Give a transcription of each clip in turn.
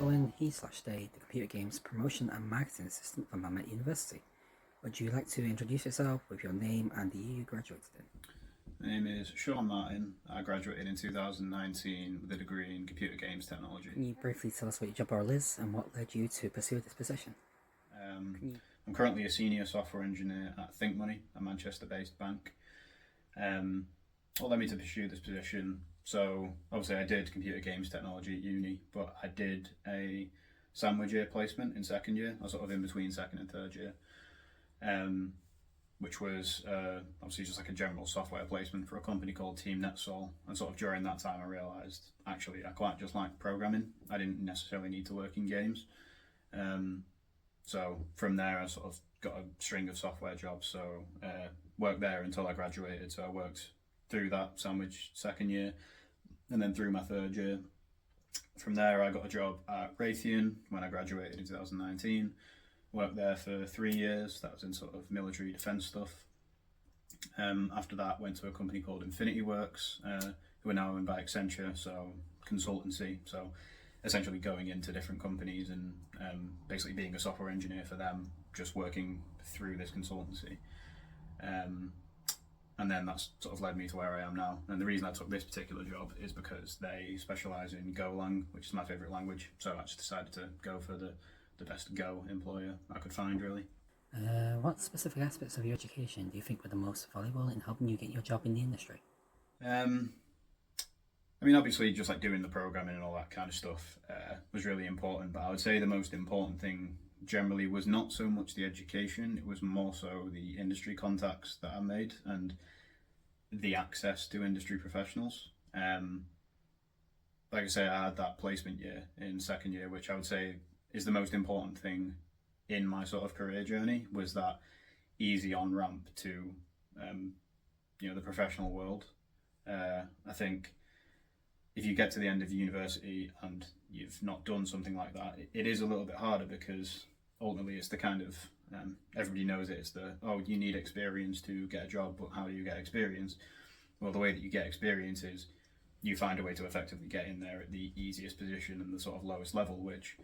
Owen. He/they, the Computer Games Promotion and Marketing Assistant from Mammoth University. Would you like to introduce yourself with your name and the year you graduated in? My name is Sean Martin. I graduated in 2019 with a degree in computer games technology. Can you briefly tell us what your job role is and what led you to pursue this position? I'm currently a senior software engineer at Think Money, a Manchester-based bank. What led me to pursue this position? So obviously I did computer games technology at uni, but I did a sandwich year placement in second year. I was sort of in between second and third year, which was obviously just like a general software placement for a company called Team NetSol. And sort of during that time I realised actually I quite just liked programming. I didn't necessarily need to work in games. So from there I sort of got a string of software jobs. So worked there until I graduated. So I worked through that sandwich second year and then through my third year. From there I got a job at Raytheon when I graduated in 2019. Worked there for 3 years. That was in sort of military defence stuff. After that went to a company called Infinity Works, who are now owned by Accenture, so consultancy. So essentially going into different companies and basically being a software engineer for them, just working through this consultancy. And then that's sort of led me to where I am now. And the reason I took this particular job is because they specialise in Golang, which is my favourite language. So I just decided to go for the best Go employer I could find, really. What specific aspects of your education do you think were the most valuable in helping you get your job in the industry? I mean, obviously, just like doing the programming and all that kind of stuff was really important. But I would say the most important thing generally was not so much the education, it was more so the industry contacts that I made and the access to industry professionals. Like I say, I had that placement year in second year, which I would say is the most important thing in my sort of career journey, was that easy on ramp to the professional world. I think if you get to the end of university and you've not done something like that, it is a little bit harder, because ultimately it's the kind of everybody knows it, it's the you need experience to get a job, but how do you get experience? Well, the way that you get experience is you find a way to effectively get in there at the easiest position and the sort of lowest level, which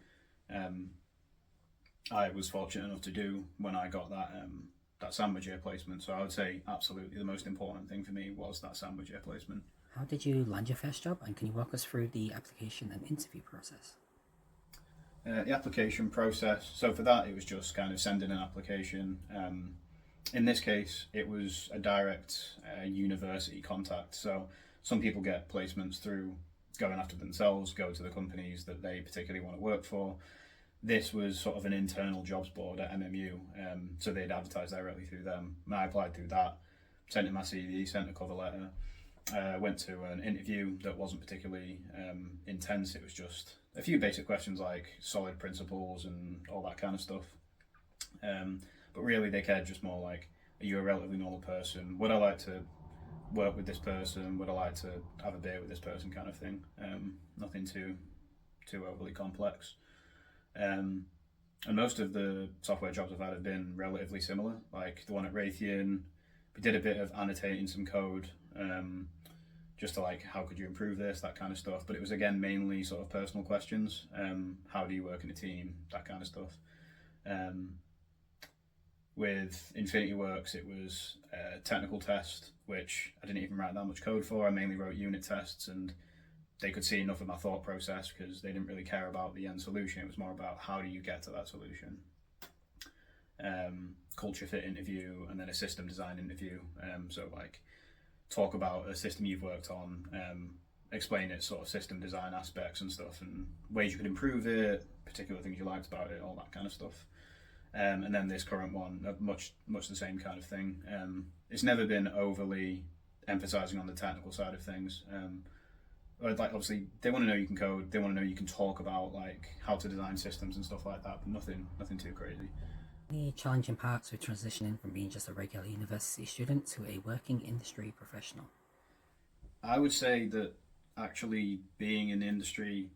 I was fortunate enough to do when I got that sandwich year placement. So I would say absolutely the most important thing for me was that sandwich year placement. How did you land your first job, and can you walk us through the application and interview process? The application process, so for that it was just kind of sending an application. In this case it was a direct university contact, so some people get placements through going after themselves, go to the companies that they particularly want to work for. This was sort of an internal jobs board at MMU, so they'd advertise directly through them. I applied through that, sent in my CV, sent a cover letter, went to an interview that wasn't particularly intense. It was just a few basic questions like solid principles and all that kind of stuff. But really they cared just more like, are you a relatively normal person? Would I like to work with this person? Would I like to have a beer with this person, kind of thing? Nothing too overly complex. And most of the software jobs I've had have been relatively similar. Like the one at Raytheon, we did a bit of annotating some code, just to like, how could you improve this, that kind of stuff. But it was again mainly sort of personal questions. How do you work in a team, that kind of stuff. With Infinity Works, it was a technical test, which I didn't even write that much code for. I mainly wrote unit tests, and they could see enough of my thought process because they didn't really care about the end solution. It was more about how do you get to that solution. Culture fit interview, and then a system design interview. So like talk about a system you've worked on, explain its sort of system design aspects and stuff, and ways you could improve it, particular things you liked about it, all that kind of stuff. And then this current one, much the same kind of thing. It's never been overly emphasizing on the technical side of things. Like obviously they want to know you can code, they want to know you can talk about like how to design systems and stuff like that, but nothing too crazy. Any challenging parts with transitioning from being just a regular university student to a working industry professional? I would say that actually being in the industry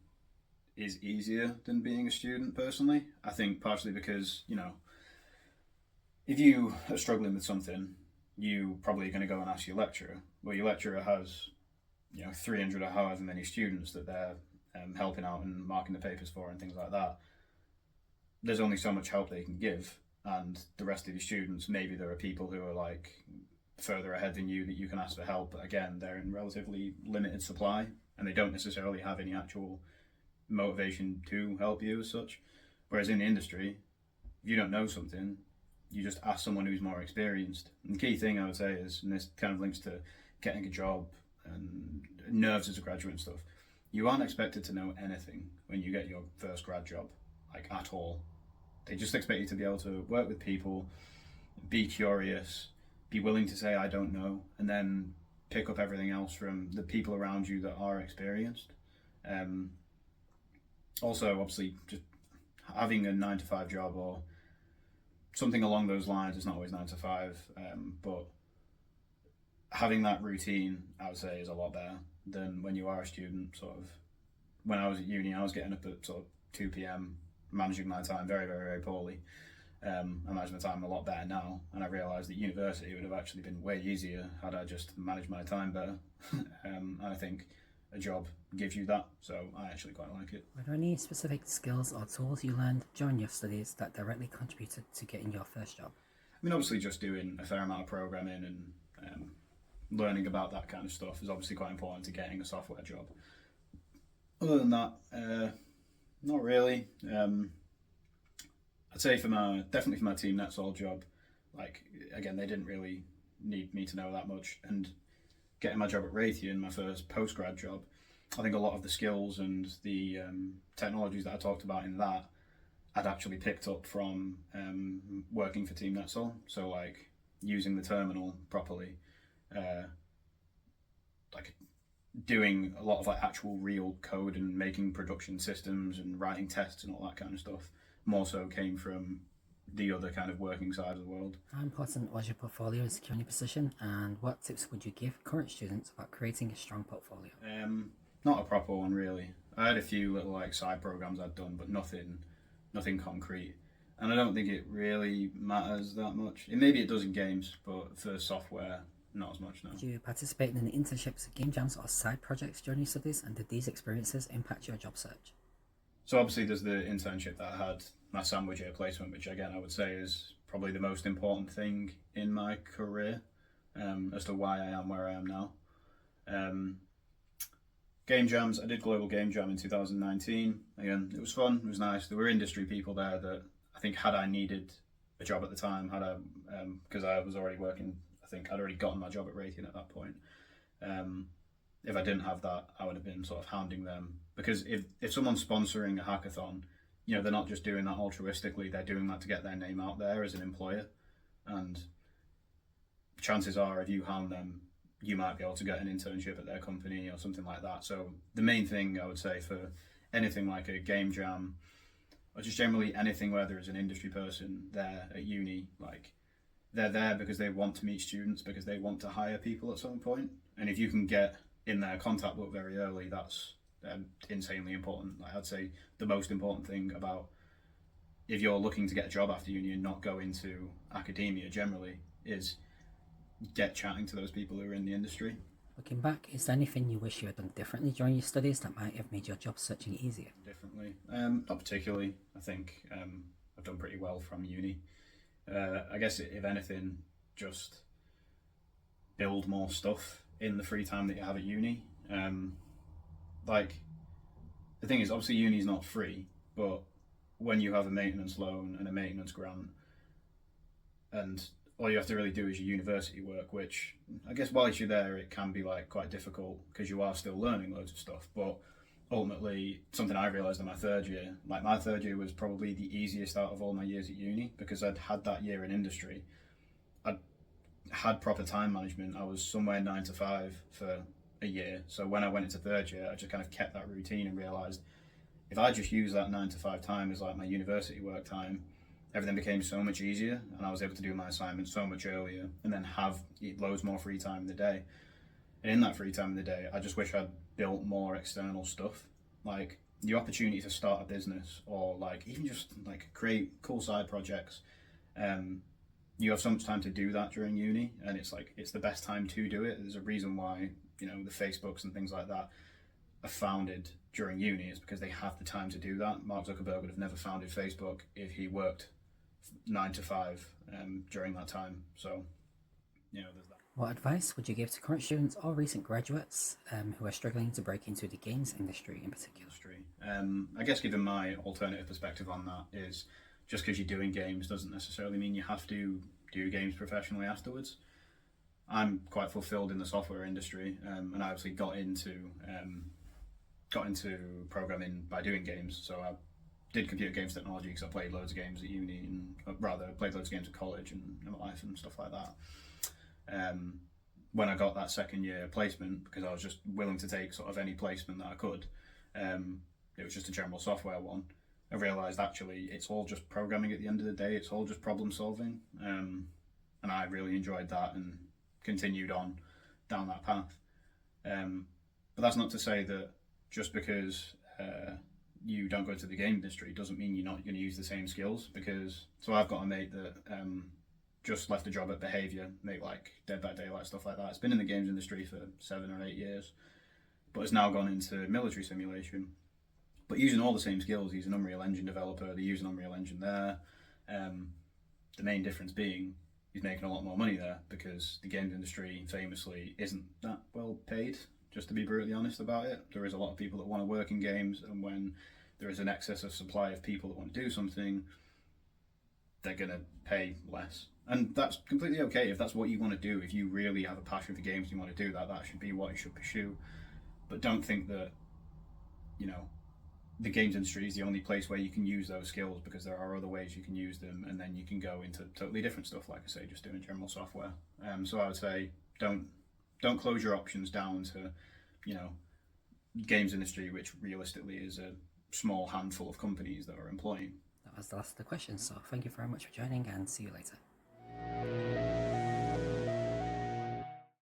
is easier than being a student personally. I think partially because, if you are struggling with something, you probably going to go and ask your lecturer. Well, your lecturer has 300 or however many students that they're helping out and marking the papers for and things like that, there's only so much help they can give. And the rest of your students, maybe there are people who are like further ahead than you that you can ask for help, but again, they're in relatively limited supply and they don't necessarily have any actual motivation to help you as such. Whereas in the industry, if you don't know something, you just ask someone who's more experienced. And the key thing I would say is, and this kind of links to getting a job and nerves as a graduate and stuff, you aren't expected to know anything when you get your first grad job, like at all. They just expect you to be able to work with people, be curious, be willing to say I don't know, and then pick up everything else from the people around you that are experienced. Also, obviously, just having a 9 to 5 job or something along those lines, is not always 9 to 5, but having that routine, I would say, is a lot better than when you are a student. Sort of, when I was at uni, I was getting up at sort of 2 p.m, managing my time very, very, very poorly. I manage my time a lot better now, and I realised that university would have actually been way easier had I just managed my time better. And I think a job gives you that, so I actually quite like it. Were there any specific skills or tools you learned during your studies that directly contributed to getting your first job? I mean, obviously, just doing a fair amount of programming and learning about that kind of stuff is obviously quite important to getting a software job. Other than that, not really. I'd say definitely for my Team NetSol job, like, again, they didn't really need me to know that much. And getting my job at Raytheon, my first post-grad job, I think a lot of the skills and the technologies that I talked about in that, I'd actually picked up from working for Team NetSol. So like using the terminal properly, like doing a lot of like actual real code and making production systems and writing tests and all that kind of stuff, more so came from the other kind of working side of the world. How important was your portfolio in securing your position, and what tips would you give current students about creating a strong portfolio? Not a proper one, really. I had a few little like side programs I'd done, but nothing concrete. And I don't think it really matters that much. Maybe it does in games, but for software, not as much, no. Did you participate in any internships, game jams, or side projects during your studies, and did these experiences impact your job search? So obviously there's the internship that I had, my sandwich year placement, which again I would say is probably the most important thing in my career, as to why I am where I am now. Game jams, I did Global Game Jam in 2019. Again, it was fun, it was nice. There were industry people there that I think had I needed a job at the time, because I was already working, I think I'd already gotten my job at Raytheon at that point. If I didn't have that, I would have been sort of hounding them. Because if someone's sponsoring a hackathon, they're not just doing that altruistically, they're doing that to get their name out there as an employer. And chances are, if you hound them, you might be able to get an internship at their company or something like that. So the main thing I would say for anything like a game jam, or just generally anything where there is an industry person there at uni, like they're there because they want to meet students, because they want to hire people at some point. And if you can get in their contact book very early, that's insanely important. Like, I'd say the most important thing about if you're looking to get a job after uni and not go into academia generally is get chatting to those people who are in the industry. Looking back, is there anything you wish you had done differently during your studies that might have made your job searching easier? Differently? Not particularly. I think I've done pretty well from uni. I guess if anything, just build more stuff in the free time that you have at uni. Like, the thing is, obviously uni is not free, but when you have a maintenance loan and a maintenance grant, and all you have to really do is your university work, which I guess whilst you're there, it can be like quite difficult because you are still learning loads of stuff. But ultimately, something I realised in my third year, like my third year was probably the easiest out of all my years at uni, because I'd had that year in industry. I'd had proper time management. I was somewhere 9 to 5 for a year. So when I went into third year, I just kind of kept that routine and realised if I just use that 9 to 5 time as like my university work time, everything became so much easier, and I was able to do my assignments so much earlier and then have loads more free time in the day. And in that free time in the day, I just wish I'd built more external stuff, like the opportunity to start a business or like even just like create cool side projects. You have so much time to do that during uni, and it's the best time to do it. There's a reason why the Facebooks and things like that are founded during uni is because they have the time to do that. Mark Zuckerberg would have never founded Facebook if he worked 9 to 5 during that time. So, there's that. What advice would you give to current students or recent graduates who are struggling to break into the games industry in particular? I guess given my alternative perspective on that is just because you're doing games doesn't necessarily mean you have to do games professionally afterwards. I'm quite fulfilled in the software industry, and I obviously got into programming by doing games. So I did computer games technology because I played loads of games at uni, and played loads of games at college and in my life and stuff like that. When I got that second year placement, because I was just willing to take sort of any placement that I could, it was just a general software one. I realised actually it's all just programming at the end of the day. It's all just problem solving, and I really enjoyed that and continued on down that path. But that's not to say that just because you don't go into the game industry doesn't mean you're not going to use the same skills. So I've got a mate that just left a job at Behaviour, mate, like Dead by Daylight, stuff like that. It's been in the games industry for 7 or 8 years, but has now gone into military simulation. But using all the same skills, he's an Unreal Engine developer. They're using Unreal Engine there. The main difference being he's making a lot more money there because the games industry famously isn't that well paid, just to be brutally honest about it. There is a lot of people that want to work in games, and when there is an excess of supply of people that want to do something, they're going to pay less. And that's completely okay if that's what you want to do. If you really have a passion for games and you want to do that, that should be what you should pursue. But don't think that, the games industry is the only place where you can use those skills, because there are other ways you can use them, and then you can go into totally different stuff, like I say, just doing general software. So I would say don't close your options down to, games industry, which realistically is a small handful of companies that are employing. That was the last of the questions, so thank you very much for joining and see you later.